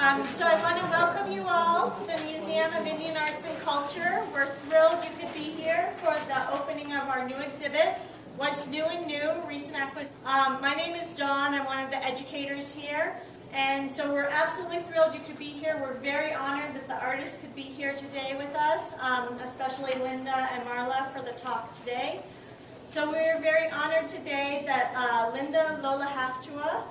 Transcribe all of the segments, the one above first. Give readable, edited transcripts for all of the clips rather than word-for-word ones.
So I want to welcome you all to the Museum of Indian Arts and Culture. We're thrilled you could be here for the opening of our new exhibit, What's New and New, Recent Acquisition. My name is Dawn. I'm one of the educators here. And so we're absolutely thrilled you could be here. We're very honored that the artists could be here today with us, especially Linda and Marla for the talk today. So we're very honored today that Linda Lomaheftewa,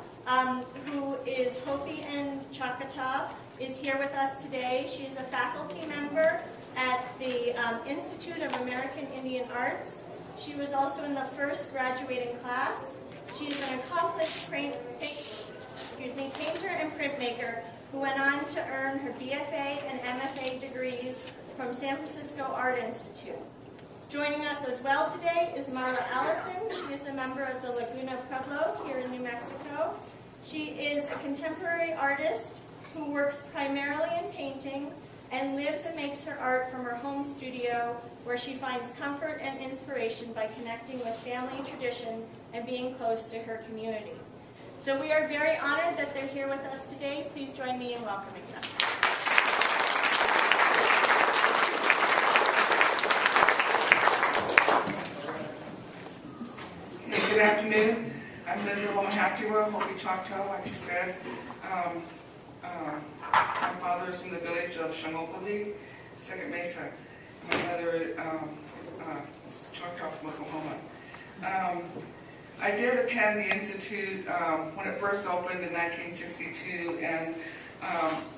who is Hopi and Choctaw, is here with us today. She is a faculty member at the Institute of American Indian Arts. She was also in the first graduating class. She is an accomplished painter and printmaker who went on to earn her BFA and MFA degrees from San Francisco Art Institute. Joining us as well today is Marla Allison. She is a member of the Laguna Pueblo here in New Mexico. She is a contemporary artist who works primarily in painting and lives and makes her art from her home studio, where she finds comfort and inspiration by connecting with family tradition and being close to her community. So we are very honored that they're here with us today. Please join me in welcoming them. Good afternoon. I'm Linda Lomahaftewa, Hopi Choctaw, like you said. My father is from the village of Shangopali, Second Mesa. My mother is Choctaw from Oklahoma. I did attend the Institute when it first opened in 1962, and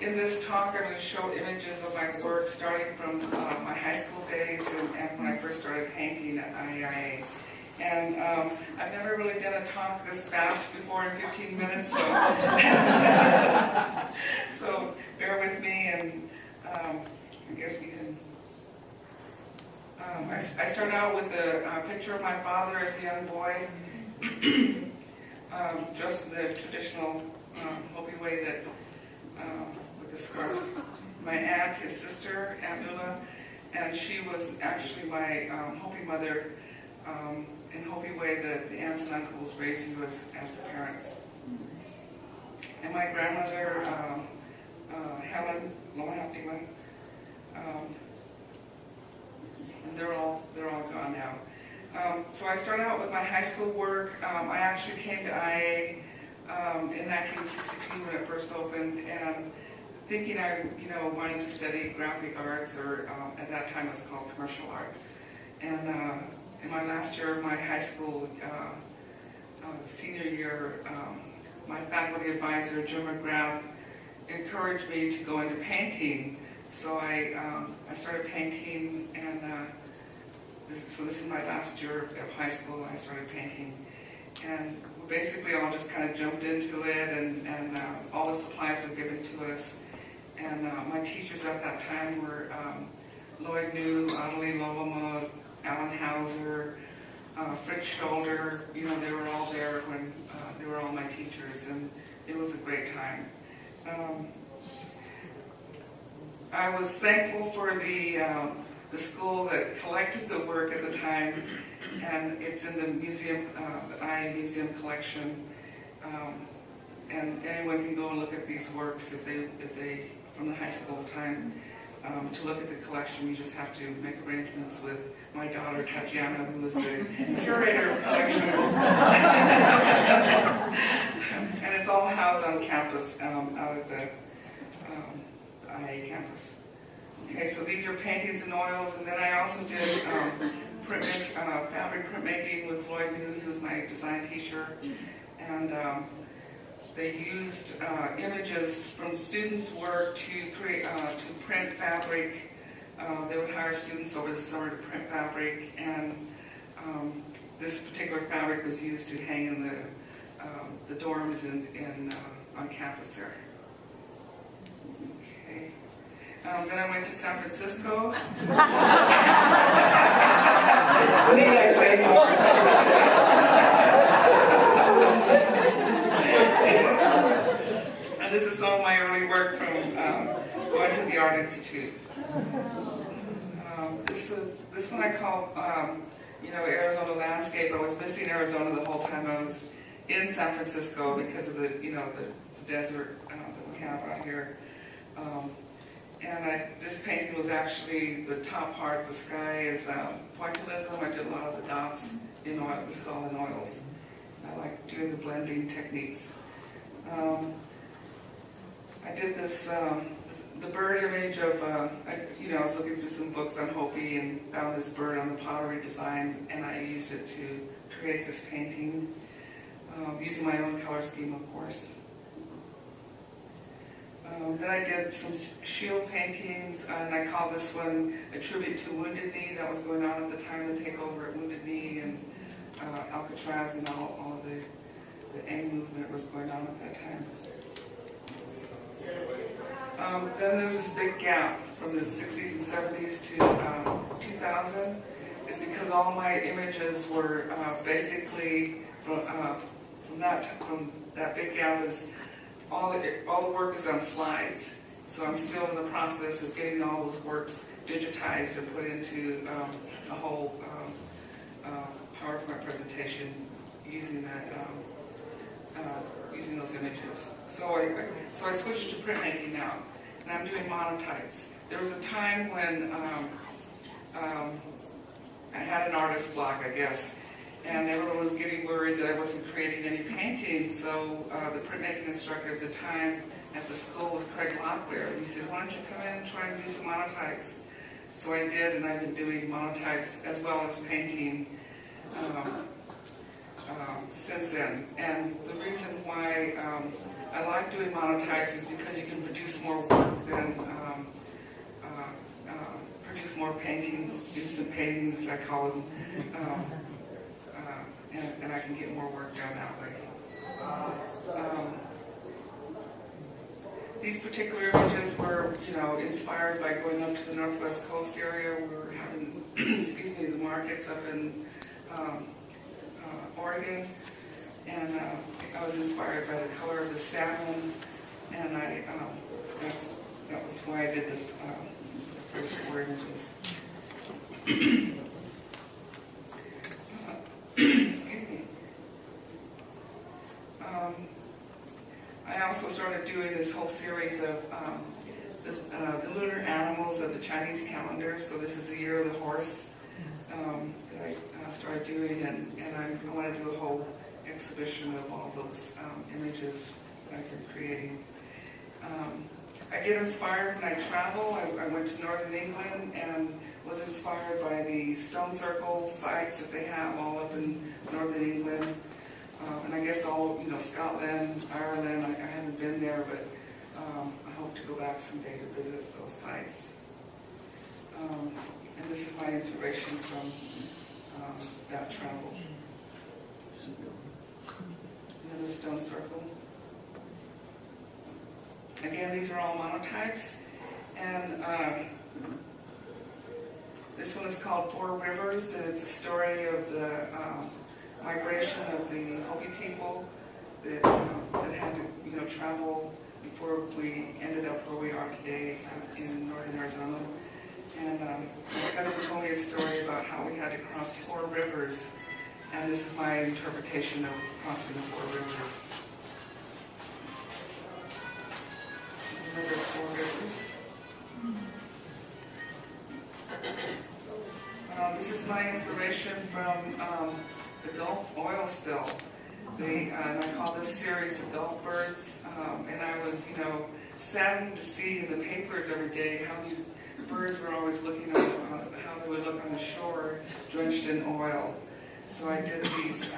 in this talk I'm going to show images of my work starting from my high school days and when I first started painting at MIAC. And I've never really done a talk this fast before in 15 minutes, so bear with me, and I guess we can... I start out with a picture of my father as a young boy, dressed in the traditional Hopi way, that with the scarf. My aunt, his sister, Aunt Lula, and she was actually my Hopi mother. In Hopi way, the aunts and uncles raise you as the parents. And my grandmother, Helen Lomaheftewa, and they're all gone now. So I started out with my high school work. I actually came to IA in 1962 when it first opened, and thinking I, wanted to study graphic arts, or at that time it was called commercial art. And in my last year of my high school senior year, my faculty advisor, Jim McGrath, encouraged me to go into painting. So I started painting, and so this is my last year of high school. I started painting, and basically all just kind of jumped into it, and all the supplies were given to us. And my teachers at that time were Lloyd New, Adelie Lobama, Alan Hauser, Fritz Scholder. They were all there when they were all my teachers, and it was a great time. I was thankful for the school that collected the work at the time, and it's in the museum, the IA Museum collection. And anyone can go and look at these works if they from the high school time. To look at the collection, you just have to make arrangements with my daughter Tatiana, who is the curator of collections. And it's all housed on campus, out at the IA campus. Okay, so these are paintings and oils, and then I also did fabric printmaking with Lloyd New, who was my design teacher, and they used images from students' work to print fabric. They would hire students over the summer to print fabric, and this particular fabric was used to hang in the dorms on campus there. Okay. Then I went to San Francisco. What did I say more? And this is some of my early work from going to the Art Institute. This one I call, Arizona landscape. I was missing Arizona the whole time I was in San Francisco because of the desert that we have out here. This painting was actually, the top part, the sky is pointillism. I did a lot of the dots in oil. This is all in oils. I like doing the blending techniques. I did this, the bird image of, I was looking through some books on Hopi and found this bird on the pottery design, and I used it to create this painting, using my own color scheme, of course. Then I did some shield paintings, and I call this one a tribute to Wounded Knee. That was going on at the time, the takeover at Wounded Knee and Alcatraz, and all of the AIM movement was going on at that time. Then there was this big gap from the 60s and 70s to 2000. It's because all my images were basically from that big gap is all the work is on slides. So I'm still in the process of getting all those works digitized and put into a whole PowerPoint presentation using that using those images. So I switched to printmaking now, and I'm doing monotypes. There was a time when I had an artist block, I guess, and everyone was getting worried that I wasn't creating any paintings. So the printmaking instructor at the time at the school was Craig Locklear, and he said, "Why don't you come in and try and do some monotypes?" So I did, and I've been doing monotypes as well as painting since then. And the reason why I like doing monotypes is because you can produce more work than produce more paintings, instant paintings, I call them, and I can get more work done that way. These particular images were, inspired by going up to the Northwest Coast area. We were having, the markets up in Oregon, and I was inspired by the color of the salmon, and that was why I did this first 4 images. Excuse me. I also started doing this whole series of the lunar animals of the Chinese calendar. So this is the year of the horse that I started doing, and I want to do a whole exhibition of all those images that I've been creating. I get inspired when I travel. I went to northern England and was inspired by the stone circle sites that they have all up in northern England. And I guess all, Scotland, Ireland, I haven't been there, but I hope to go back someday to visit those sites. And this is my inspiration from that travel. Another stone circle. Again, these are all monotypes. And this one is called 4 Rivers, and it's a story of the migration of the Hopi people that had to, travel before we ended up where we are today in northern Arizona. And my cousin told me a story about how we had to cross 4 rivers, and this is my interpretation of crossing the 4 rivers. Another 4 rivers. This is my inspiration from the Gulf oil spill. And I call this series of Gulf birds. And I was, saddened to see in the papers every day how these birds were always looking at how they would look on the shore drenched in oil. So I did these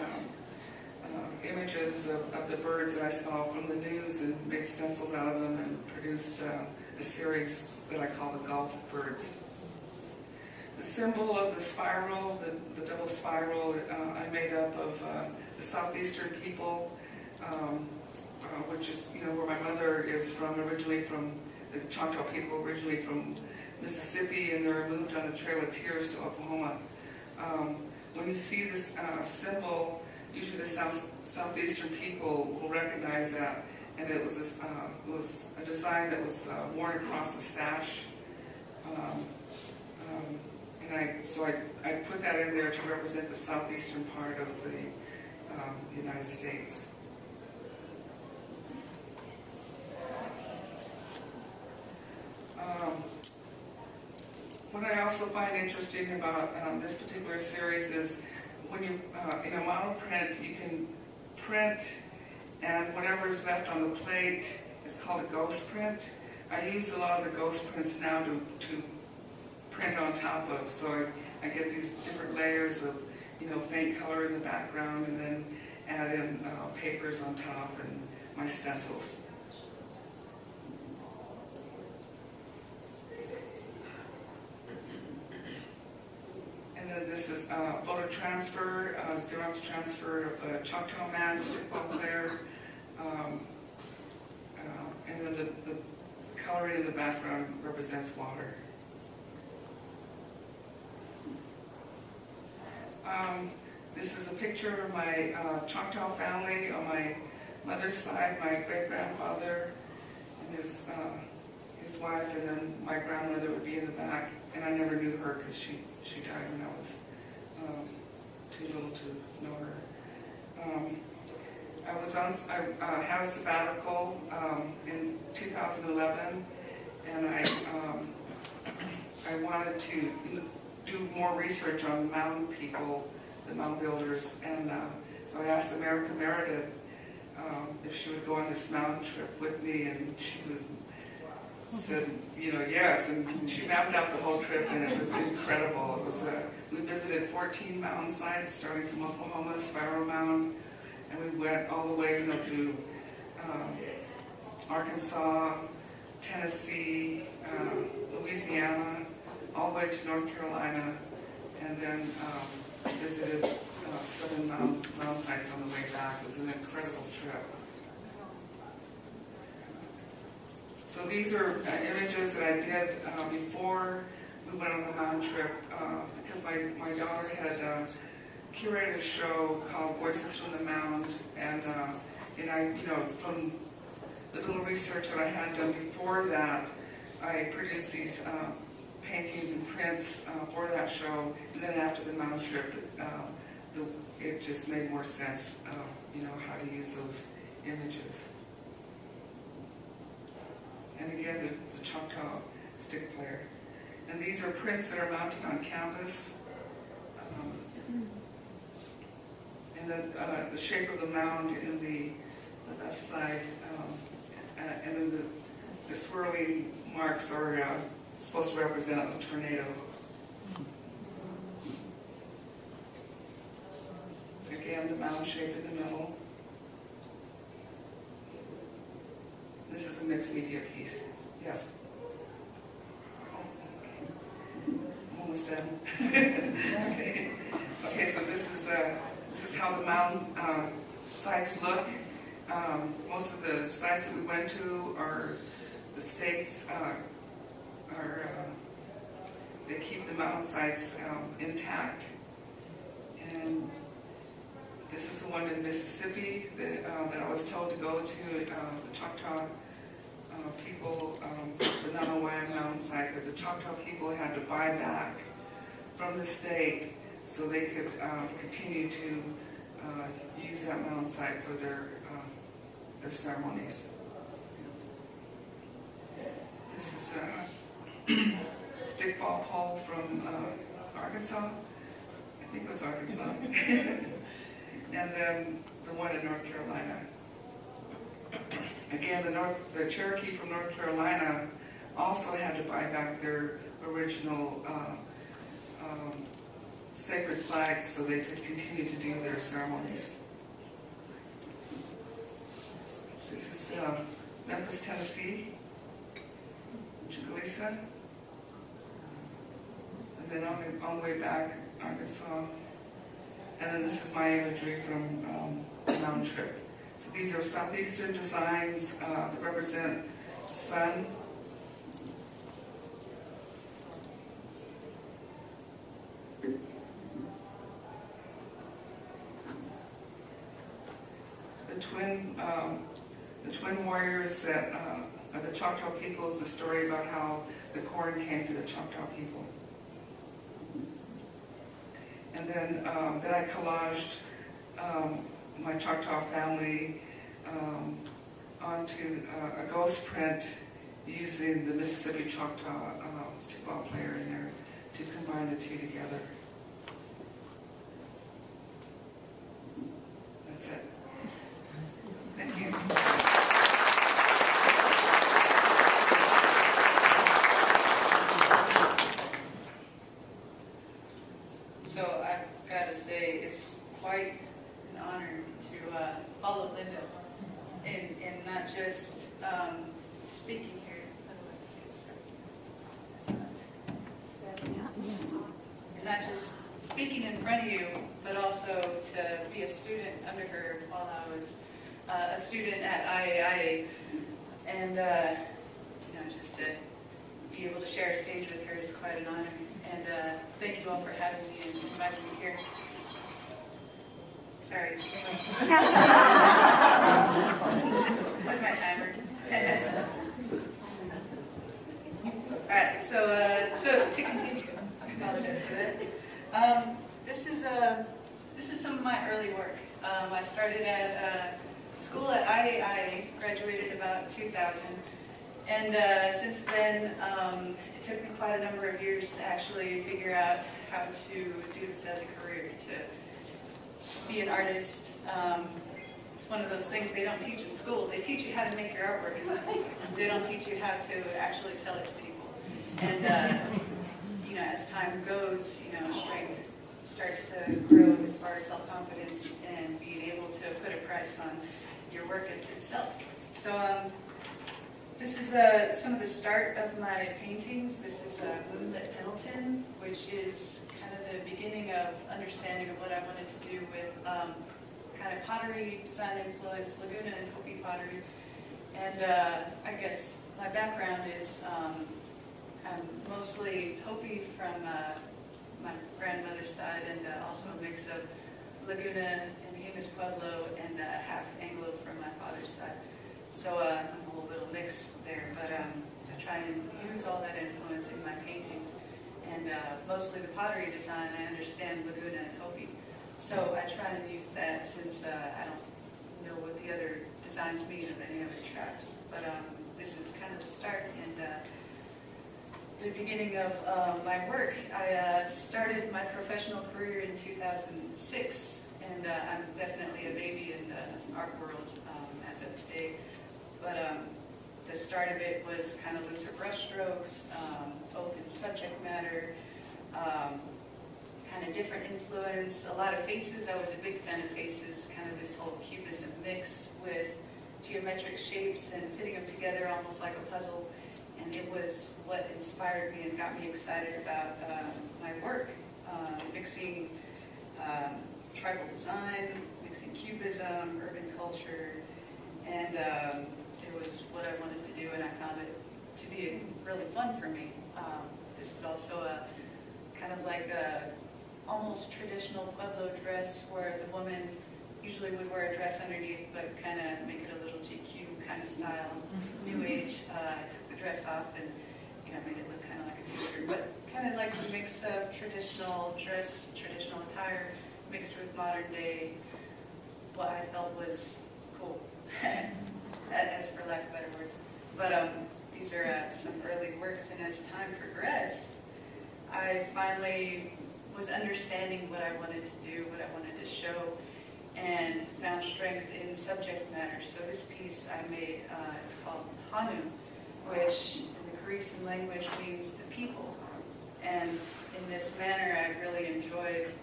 images of the birds that I saw from the news and made stencils out of them and produced a series that I call the Gulf birds. The symbol of the spiral, the double spiral, I made up of the southeastern people, which is, where my mother is from, originally from the Choctaw people, originally from Mississippi, and they were moved on the Trail of Tears to Oklahoma. When you see this symbol, usually the southeastern people will recognize that, and it was a design that was worn across the sash. So I put that in there to represent the southeastern part of the United States. what I also find interesting about this particular series is when you, in a model print, you can print and whatever is left on the plate is called a ghost print. I use a lot of the ghost prints now to print on top of, so I get these different layers of, faint color in the background and then add in papers on top and my stencils. And then this is photo transfer, Xerox transfer of a Choctaw man, stickball player. And then the coloring in the background represents water. This is a picture of my Choctaw family on my mother's side, my great-grandfather and his wife, and then my grandmother would be in the back, and I never knew her because she died when I was too little to know her. I had a sabbatical in 2011, and I wanted to do more research on mound people, the mound builders, and so I asked America Meredith if she would go on this mountain trip with me, and she said, yes, and she mapped out the whole trip, and it was incredible. It was we visited 14 mountain sites, starting from Oklahoma's Spiral Mound, and we went all the way, to Arkansas, Tennessee, Louisiana, all the way to North Carolina, and then visited 7 mountain sites on the way back. It was an incredible trip. So these are images that I did before we went on the mountain trip, because my daughter had curated a show called Voices from the Mound, and I, from the little research that I had done before that, I produced these paintings and prints for that show, and then after the mountain trip, it just made more sense, how to use those images. And again, the Choctaw stick player. And these are prints that are mounted on canvas. And then the shape of the mound in the left side, and then the swirling marks are supposed to represent a tornado. Again, the mound shape in the middle. This is a mixed media piece. Yes? I'm almost done. Okay, so this is how the mountain sites look. Most of the sites that we went to are the states they keep the mountain sites intact. And this is the one in Mississippi that I was told to go to, the Choctaw people, the Nanawan mountain site that the Choctaw people had to buy back from the state so they could continue to use that mountain site for their ceremonies. This is stickball pole from Arkansas. I think it was Arkansas. And then the one in North Carolina. Again, the Cherokee from North Carolina also had to buy back their original sacred sites so they could continue to do their ceremonies. This is Memphis, Tennessee, Chigalisa, and then on the way back, Arkansas. And then this is my imagery from the mountain trip. So these are southeastern designs that represent the sun. The twin warriors that of the Choctaw people is a story about how the corn came to the Choctaw people. And then I collaged my Choctaw family onto a ghost print using the Mississippi Choctaw stickball player in there to combine the two together. That's it. Thank you. So I've got to say, it's quite an honor to follow Linda in not just speaking here. And not just speaking in front of you, but also to be a student under her while I was a student at IAIA. And, just to be able to share a stage with her is quite an honor. And thank you all for having me and inviting me here. Sorry. Where's my timer? All right, so to continue, I apologize for that. This is some of my early work. I started at school at IAIA, graduated about 2000, and since then it took me quite a number of years to actually figure out how to do this as a career, to be an artist. It's one of those things they don't teach in school. They teach you how to make your artwork. They don't teach you how to actually sell it to people. And as time goes, strength starts to grow as far as self-confidence and being able to put a price on your work itself. So this is some of the start of my paintings. This is Moonlit Pendleton, which is kind of the beginning of understanding of what I wanted to do with kind of pottery design influence, Laguna and Hopi pottery. And I guess my background is I'm mostly Hopi from my grandmother's side, and also a mix of Laguna and Humus Pueblo and half Anglo from my father's side. So I'm a little bit of mix there, but I try and use all that influence in my paintings. And mostly the pottery design, I understand Laguna and Hopi. So I try and use that since I don't know what the other designs mean of any other tribes. But this is kind of the start and the beginning of my work. I started my professional career in 2006, and I'm definitely a baby in the art world as of today. But the start of it was kind of looser brushstrokes, open subject matter, kind of different influence, a lot of faces. I was a big fan of faces, kind of this whole cubism mix with geometric shapes and fitting them together almost like a puzzle. And it was what inspired me and got me excited about my work, mixing tribal design, mixing cubism, urban culture, and it was what I wanted to do, and I found it to be really fun for me. This is also a kind of like a almost traditional Pueblo dress where the woman usually would wear a dress underneath, but kind of make it a little GQ kind of style, New Age. I took the dress off and made it look kind of like a t-shirt, but kind of like a mix of traditional dress, traditional attire, mixed with modern day, what I felt was cool, as for lack of better words. But these are some early works, and as time progressed, I finally was understanding what I wanted to do, what I wanted to show, and found strength in subject matter. So this piece I made, it's called Hanu, which in the Greek language means the people. And in this manner, I really enjoyed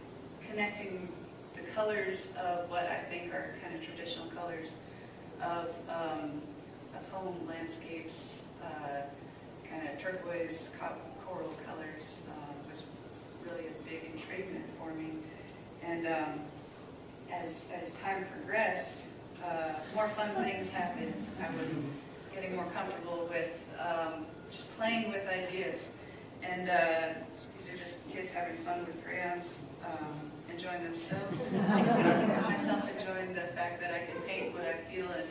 connecting the colors of what I think are kind of traditional colors of home landscapes, kind of turquoise, coral colors, was really a big intriguement for me. And as time progressed, more fun things happened. I was getting more comfortable with just playing with ideas. And these are just kids having fun with crayons, enjoying themselves. Myself enjoying the fact that I can paint what I feel, and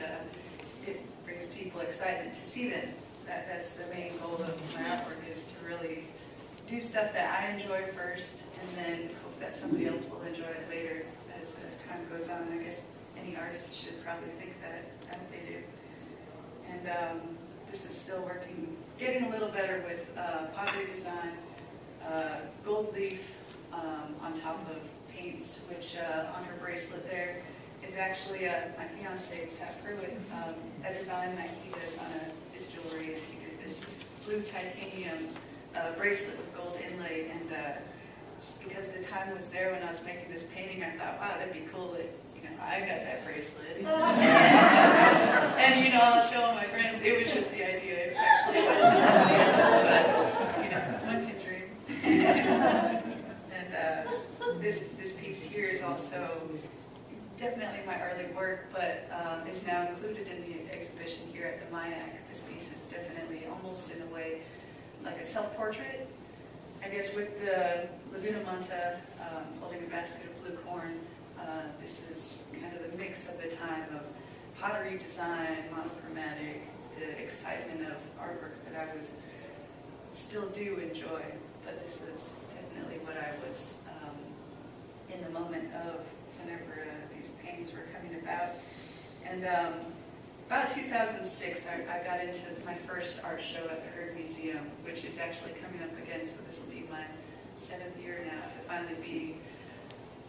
it brings people excitement to see them. That's the main goal of my artwork, is to really do stuff that I enjoy first, and then hope that somebody else will enjoy it later as time goes on. I guess any artist should probably think that they do. And this is still working, getting a little better with pottery design, gold leaf on top of paints, which on her bracelet there is actually my fiance, Pat Pruitt, a design that he does on his jewelry, and he did this blue titanium bracelet with gold inlay, and just because the time was there when I was making this painting, I thought, wow, that'd be cool that, I got that bracelet. And, I'll show all my friends. It was just the idea. It was actually but, one can dream. And this piece here is also definitely my early work, but is now included in the exhibition here at the MIAC. This piece is definitely almost in a way like a self-portrait. I guess with the Laguna Manta holding a basket of blue corn, this is kind of the mix of the time of pottery design, monochromatic, the excitement of artwork that I was still do enjoy, but this was definitely what I was in the moment of whenever these paintings were coming about. And about 2006, I got into my first art show at the Heard Museum, which is actually coming up again, so this will be my 7th year now to finally be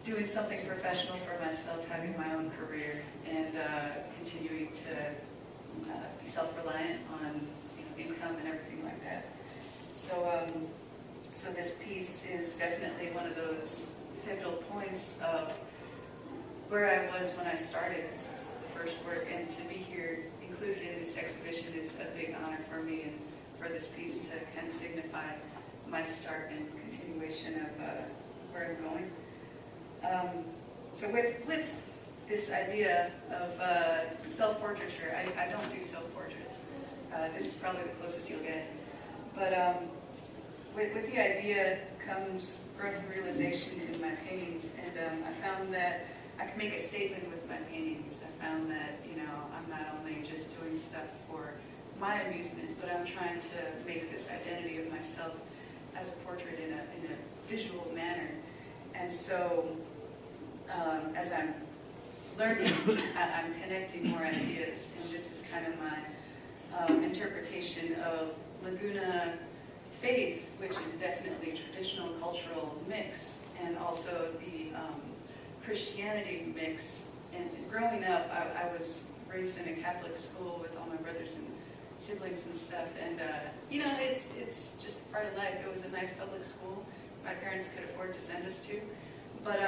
doing something professional for myself, having my own career, and continuing to be self-reliant on income and everything like that. So, so this piece is definitely one of those pivotal points of where I was when I started. This is the first work, and to be here included in this exhibition is a big honor for me, and for this piece to kind of signify my start and continuation of where I'm going. So with this idea of self-portraiture, I don't do self-portraits. This is probably the closest you'll get. But with the idea comes growth and realization in my paintings, and I found that I can make a statement with my paintings. I found that I'm not only just doing stuff for my amusement, but I'm trying to make this identity of myself as a portrait in a visual manner. And so as I'm learning, I'm connecting more ideas, and this is kind of my interpretation of Laguna faith, which is definitely traditional cultural mix, and also the Christianity mix. And growing up, I was raised in a Catholic school with all my brothers and siblings and stuff, and it's just part of life. It was a nice public school my parents could afford to send us to, but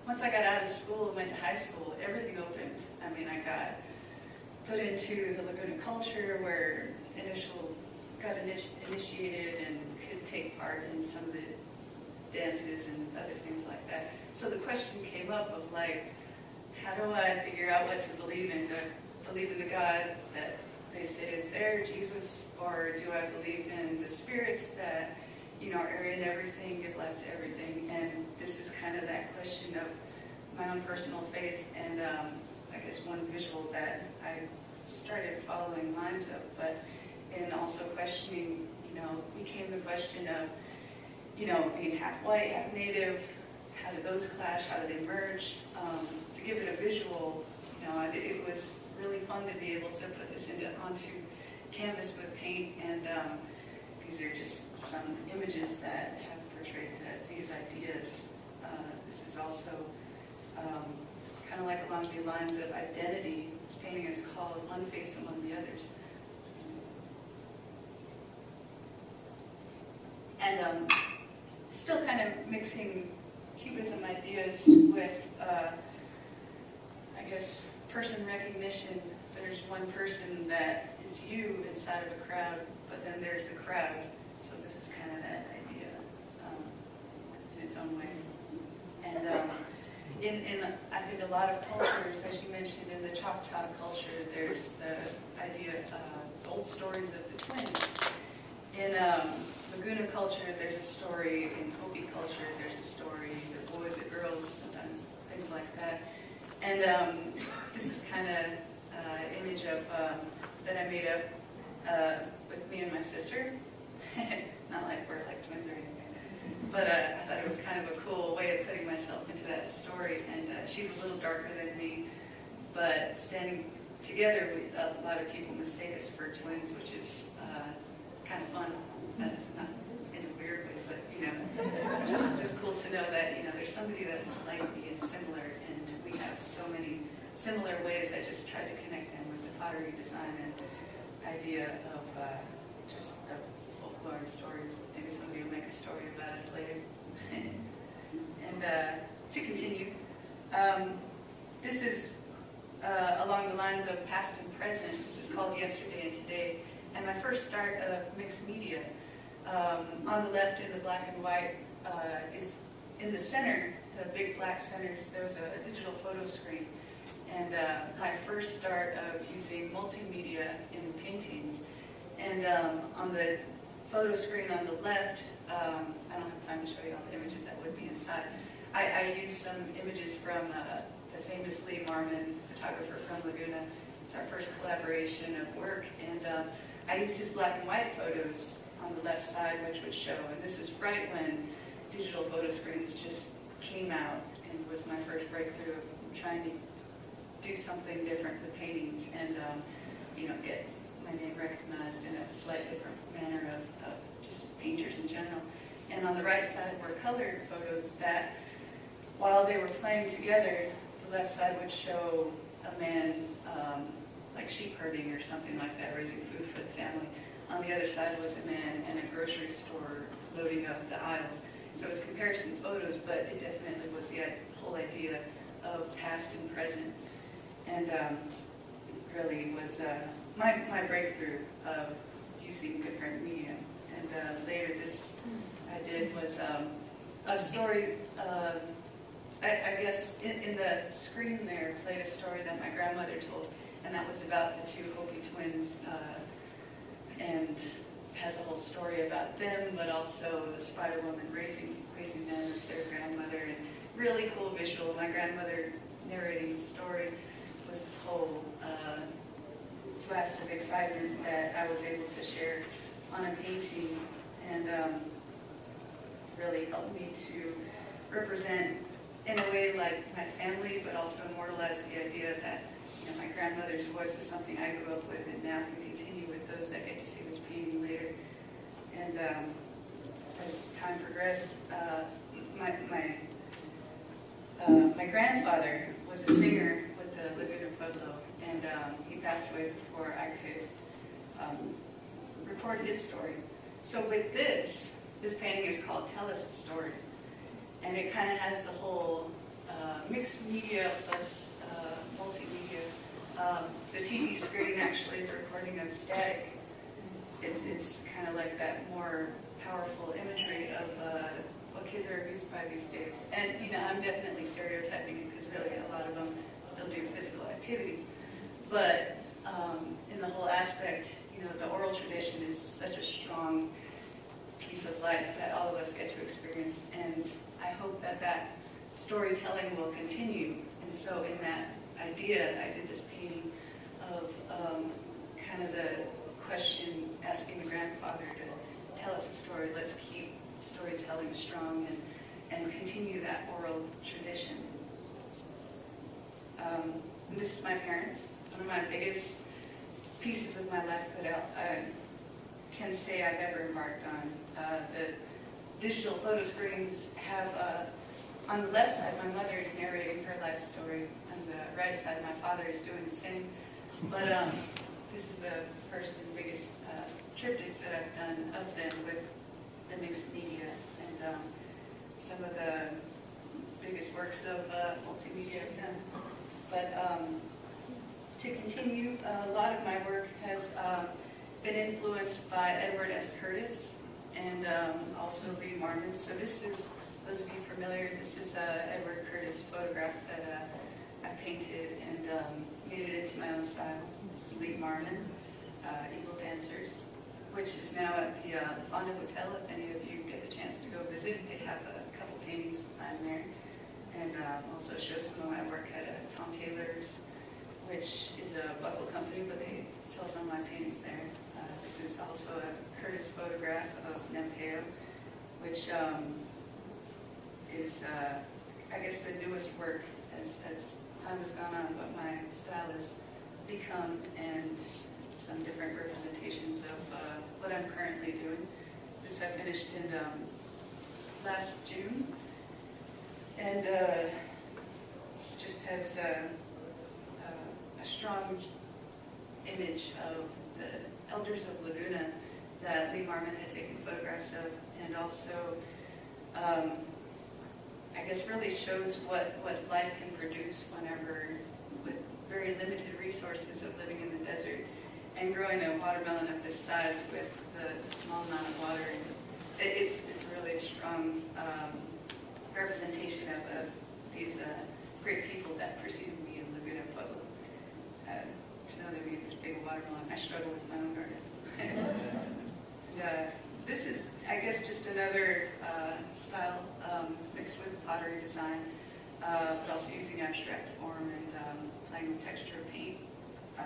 once I got out of school and went to high school, everything opened. I mean, I got put into the Laguna culture, where got initiated and could take part in some of the dances and other things like that. So the question came up of how do I figure out what to believe in? Do I believe in the God that they say is there, Jesus, or do I believe in the spirits that are in everything, give life to everything? And this is kind of that question of my own personal faith, and I guess one visual that I started following lines of, but in also questioning, became the question of, being half white, half native, how do those clash, how do they merge? To give it a visual, it was really fun to be able to put this onto canvas with paint, and these are just some images that have portrayed these ideas. This is also kind of like along the lines of identity. This painting is called One Face Among the Others. And still kind of mixing Cubism ideas with, I guess, person recognition. There's one person that is you inside of a crowd, but then there's the crowd. So this is kind of that idea in its own way. And in I think a lot of cultures, as you mentioned, in the Choctaw culture, there's the idea of old stories of the twins. In Laguna culture, there's a story. In Hopi culture, there's a story. The boys and girls, sometimes things like that. And this is kind of image of that I made up with me and my sister. Not like we're like twins or anything. But I thought it was kind of a cool way of putting myself into that story. And she's a little darker than me, but standing together, a lot of people mistake us for twins, which is kind of fun. Not in a weird way, but know that, there's somebody that's like me and similar, and we have so many similar ways. I just tried to connect them with the pottery design and idea of just the folklore and stories. Maybe somebody will make a story about us later. And to continue, this is along the lines of past and present. This is called Yesterday and Today. And my first start of mixed media. On the left in the black and white is in the center, the big black centers, there was a digital photo screen. And my first start of using multimedia in paintings. And on the photo screen on the left, I don't have time to show you all the images that would be inside. I used some images from the famous Lee Marmon, photographer from Laguna. It's our first collaboration of work. And I used his black and white photos on the left side, which would show. And this is right when digital photo screens just came out and was my first breakthrough of trying to do something different with paintings and get my name recognized in a slightly different manner of just painters in general. And on the right side were colored photos that, while they were playing together, the left side would show a man like sheep herding or something like that, raising food for the family. On the other side was a man in a grocery store loading up the aisles. So it was comparison photos, but it definitely was the whole idea of past and present. And really was my breakthrough of using different media. And later this I did was a story, I guess in the screen there played a story that my grandmother told, and that was about the two Hopi twins, and has a whole story about them, but also the Spider Woman raising them as their grandmother, and really cool visual. My grandmother narrating the story was this whole blast of excitement that I was able to share on a painting, and really helped me to represent in a way like my family, but also immortalize the idea that my grandmother's voice is something I grew up with and now can continue with those that get to see this painting later. And as time progressed, my grandfather was a singer with the Laguna Pueblo, and he passed away before I could record his story. So with this painting is called Tell Us a Story. And it kind of has the whole mixed media plus multimedia. The TV screen actually is a recording of static. It's kind of like that more powerful imagery of what kids are abused by these days. And I'm definitely stereotyping it because really a lot of them still do physical activities. But in the whole aspect, the oral tradition is such a strong piece of life that all of us get to experience. And I hope that storytelling will continue. And so in that idea, I did this painting of kind of the question, asking the grandfather to tell us a story. Let's keep storytelling strong and continue that oral tradition. And this is my parents. One of my biggest pieces of my life that I can say I've ever embarked on. The digital photo screens have, on the left side, my mother is narrating her life story. On the right side, my father is doing the same. But this is the first and biggest triptych that I've done of them with the mixed media. And some of the biggest works of multimedia I've done. But to continue, a lot of my work has been influenced by Edward S. Curtis and also Lee Marmon. So this is, those of you familiar, this is Edward Curtis photograph that I painted and made it into my own style. This is Lee Marmon, Eagle Dancers, which is now at the Fonda Hotel. If any of you get the chance to go visit, they have a couple paintings of mine there. And also show some of my work at Tom Taylor's, which is a buckle company, but they sell some of my paintings there. This is also a Curtis photograph of Lomaheftewa, which is, I guess, the newest work as time has gone on, what my style has become, and some different representations of what I'm currently doing. This I finished in last June, and just has a strong image of the elders of Laguna that Lee Marmon had taken photographs of, and also, I guess, really shows what life can produce whenever, with very limited resources of living in the desert, and growing a watermelon of this size with the small amount of water. It's really a strong representation of these great people that preceded me in Laguna Pueblo. To know there be this big watermelon, I struggle with my own garden. This is, I guess, just another style mixed with pottery design, but also using abstract form and playing with texture of paint. I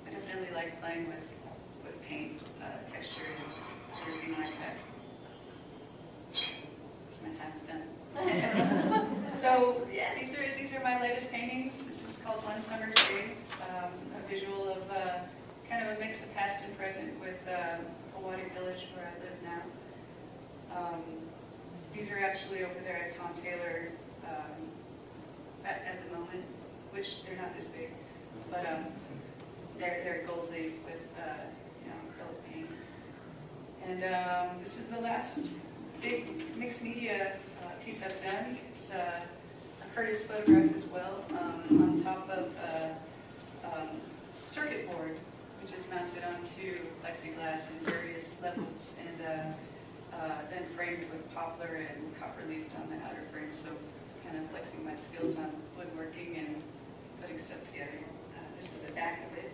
definitely like playing with paint, texture, and everything like that. So my time is done. So yeah, these are my latest paintings. This is called One Summer's Day, a visual of kind of a mix of past and present with Hawaii Village, where I live now. These are actually over there at Tom Taylor at the moment, which they're not this big, but they're gold leaf with acrylic paint. And this is the last big mixed media piece I've done. It's a Curtis photograph as well, on top of circuit board, which is mounted onto plexiglass in various levels, and then framed with poplar and copper leafed on the outer frame. So kind of flexing my skills on woodworking and putting stuff together. This is the back of it,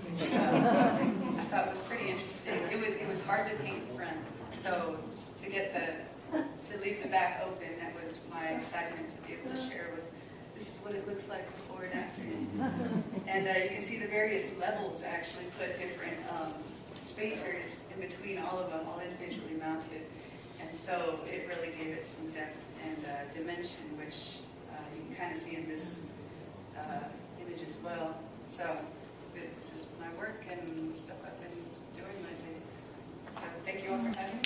which I thought was pretty interesting. It was hard to paint the front, so to leave the back open, that was my excitement to be able to share with. This is what it looks like before and after. And you can see the various levels actually put different spacers in between all of them, all individually mounted. And so it really gave it some depth and dimension, which you can kind of see in this image as well. So this is my work and stuff I've been doing lately. So thank you all for having me.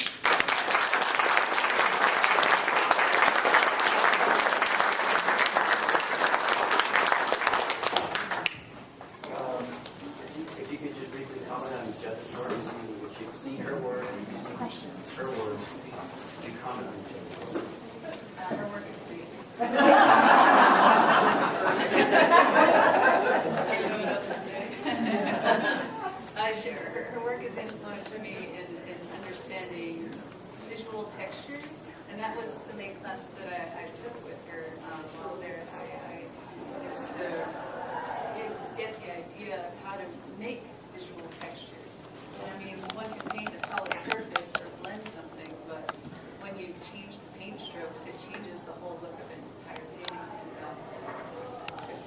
If you could just briefly comment on Jeff's story, what you've seen her work, her work, could you comment on each other's work? Her work is amazing. Her work has influenced me in understanding visual texture, and that was the main class that I took with her while there. I used to get the idea of how to make visual texture. And I mean, one can paint a solid surface or blend something, but when you change the paint strokes, it changes the whole look of an entire painting. And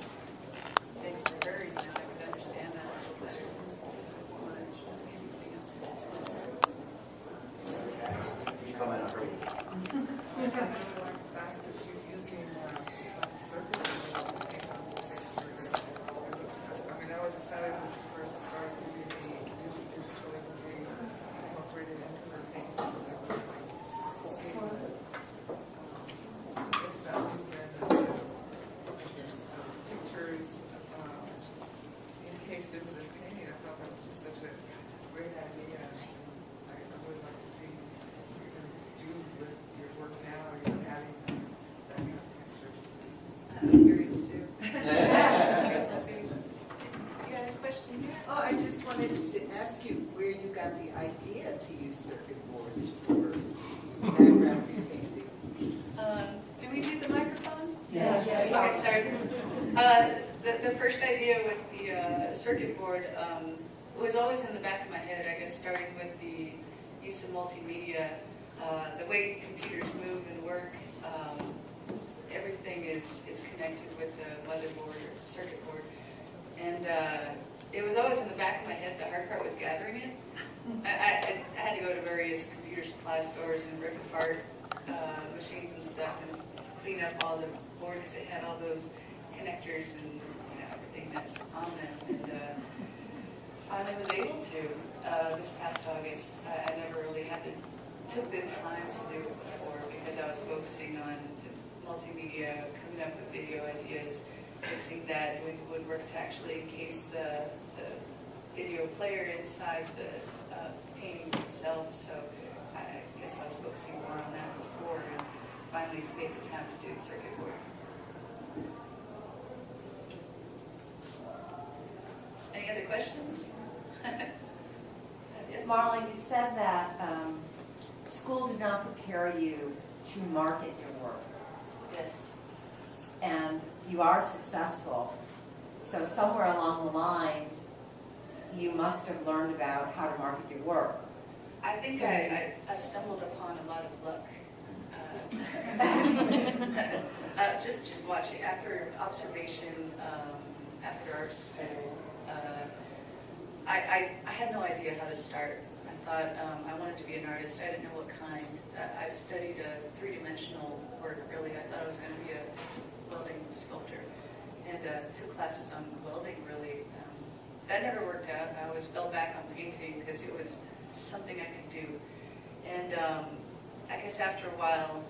thanks to her, I could understand that a little better. Anything else? Could you comment on her work? I like the fact that she's using surfaces to paint on the texture. I mean, I was excited when she first started doing the digital imagery incorporated into her paintings. I was seeing this pictures encased into this painting. I thought that was just such a great idea. I would like to see what you're going to do with your work now. You're adding that kind of texture. I'm curious too. I guess we'll see. You got a question here? Oh, I just wanted to ask you where you got the idea to use circuit boards for background for your painting. Do we need the microphone? Yes. Okay, sorry. The first idea with the circuit board was always in the back of my head, I guess, starting with the use of multimedia, the way computers move and work. Everything is connected with the motherboard or circuit board. And it was always in the back of my head. The hard part was gathering it. I had to go to various computer supply stores and rip apart machines and stuff and clean up all the board because it had all those connectors and everything that's on them. And finally was able to this past August. I never really took the time to do it before because I was focusing on multimedia, coming up with video ideas, fixing that, doing woodwork to actually encase the video player inside the painting itself. So I guess I was focusing more on that before, and finally made the time to do the circuit board. Any other questions? Yes? Marla, you said that school did not prepare you to market your work, Yes. and you are successful. So somewhere along the line, you must have learned about how to market your work. I think I stumbled upon a lot of luck. Just watching, after observation, after art school, I had no idea how to start. I thought I wanted to be an artist. I didn't know what kind. I studied a three-dimensional work, really. I thought I was going to be a welding sculptor, and took classes on welding, really. That never worked out. I always fell back on painting because it was just something I could do. And I guess after a while,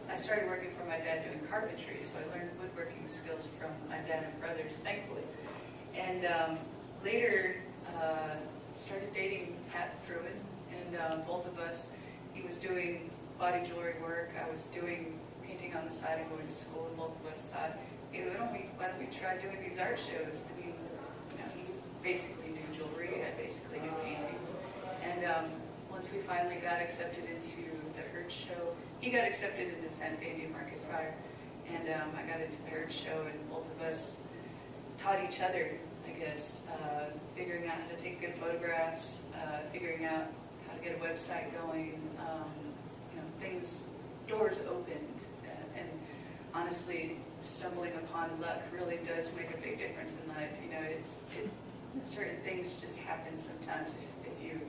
I started working for my dad doing carpentry, so I learned woodworking skills from my dad and brothers, thankfully. And later, started dating Pat Fruin, and both of us, he was doing body jewelry work, I was doing painting on the side and going to school, and both of us thought, hey, why don't we try doing these art shows? I mean, he basically knew jewelry, I basically knew paintings. And once we finally got accepted into the Herd Show, he got accepted into the Santa Fe Indian Market prior, and I got into the Herd Show, and both of us taught each other, I guess, figuring out how to take good photographs, figuring out how to get a website going, doors opened, and honestly, stumbling upon luck really does make a big difference in life. Certain things just happen sometimes if you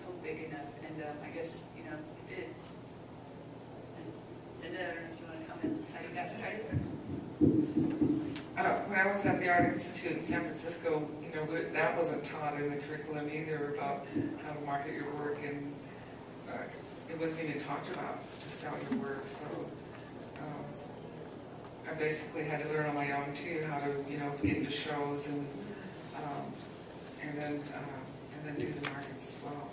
hope big enough, and I guess it did. And I don't know if you want to comment how you got started. When I was at the Art Institute in San Francisco, that wasn't taught in the curriculum either, about how to market your work, and it wasn't even talked about to sell your work. So I basically had to learn on my own too, how to get into shows and then do the markets as well.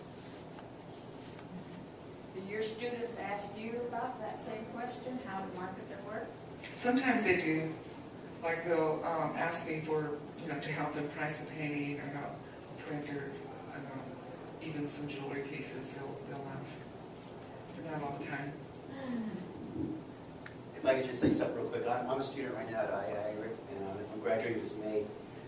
Do your students ask you about that same question, how to market their work? Sometimes they do. Like they'll ask me for, to help them price a painting or a printer, even some jewelry pieces they'll ask. But not all the time. If I could just say something real quick, I'm a student right now at IAI, and I'm graduating this May.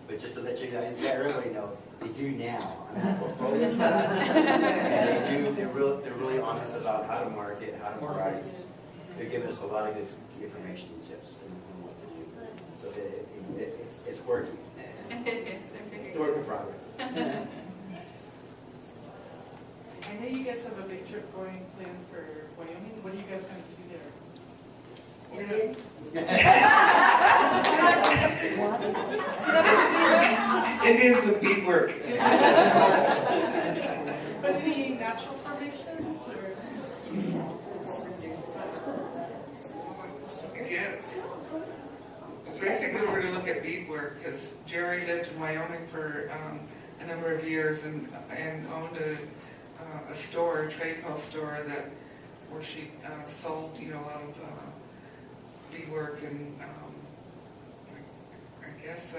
But just to let you guys, everybody know, they do now. I'm in a portfolio class, and they're really honest about how to market, how to price. They're giving us a lot of good information and tips on what to do. So it's working. It's a work in progress. I know you guys have a big trip going planned for Wyoming. What are you guys going to see there? Indians? Indians and beadwork. But any natural formations or? Yeah. Basically, we're going to look at beadwork because Jerry lived in Wyoming for a number of years and owned a store, a trade post store where she sold a lot of beadwork and I guess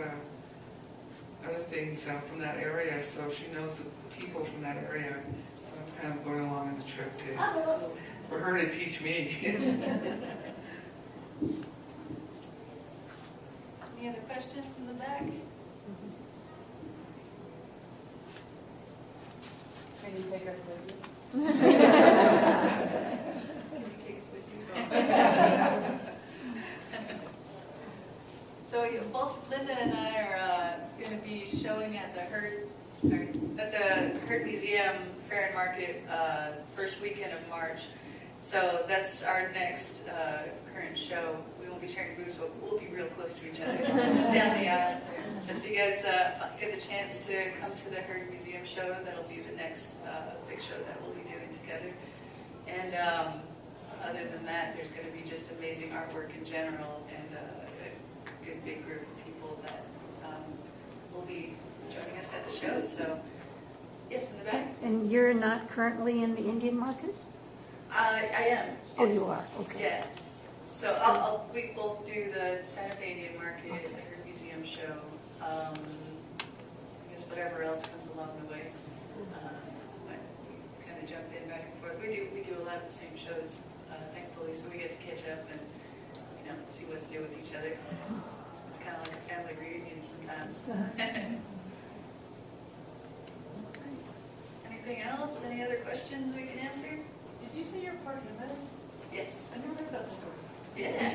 other things from that area. So she knows the people from that area. So I'm kind of going along on the trip for her to teach me. Any other questions in the back? Can you take us with you? Can you take us with you? So both Linda and I are going to be showing at the Herd Museum Fair and Market first weekend of March. So that's our next current show. We won't be sharing booths, but we'll be real close to each other, just down the aisle. So if you guys get a chance to come to the Herd Museum show, that'll be the next big show that we'll be doing together. And other than that, there's going to be just amazing artwork in general and a good big group of people that will be joining us at the show. So, yes, in the back. And you're not currently in the Indian market? I am. Oh, yes. you are, okay. Yeah. So we both do the Santa Fe Indian Market, the Herb Museum show, I guess whatever else comes along the way. We kind of jump in back and forth. We do a lot of the same shows, thankfully, so we get to catch up and see what's new with each other. It's kind of like a family reunion sometimes. Anything else? Any other questions we can answer? Did you say you're part of this? Yes. I never heard that before. Yeah.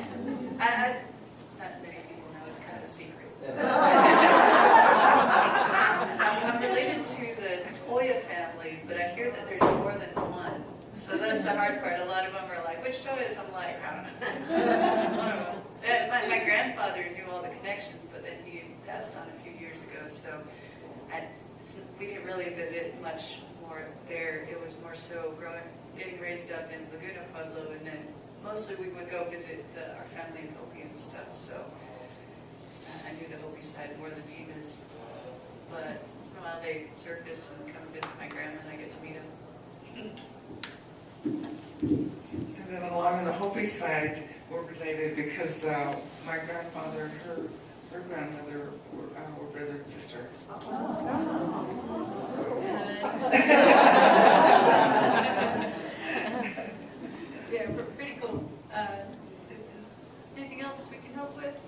Not many people know, it's kind of a secret. I'm related to the Toya family, but I hear that there's more than one. So that's the hard part. A lot of them are like, which Toyas? I'm like, I don't know. My grandfather knew all the connections, but then he passed on a few years ago. So we didn't really visit much more there. It was more so getting raised up in Laguna Pueblo, and then mostly we would go visit our family in Hopi and stuff, so I knew the Hopi side more than Beavis. But once in a while they surface and come visit my grandma and I get to meet them. And then along on the Hopi side, we're related because my grandfather and her grandmother were brother and sister. Yeah, pretty cool. Is anything else we can help with?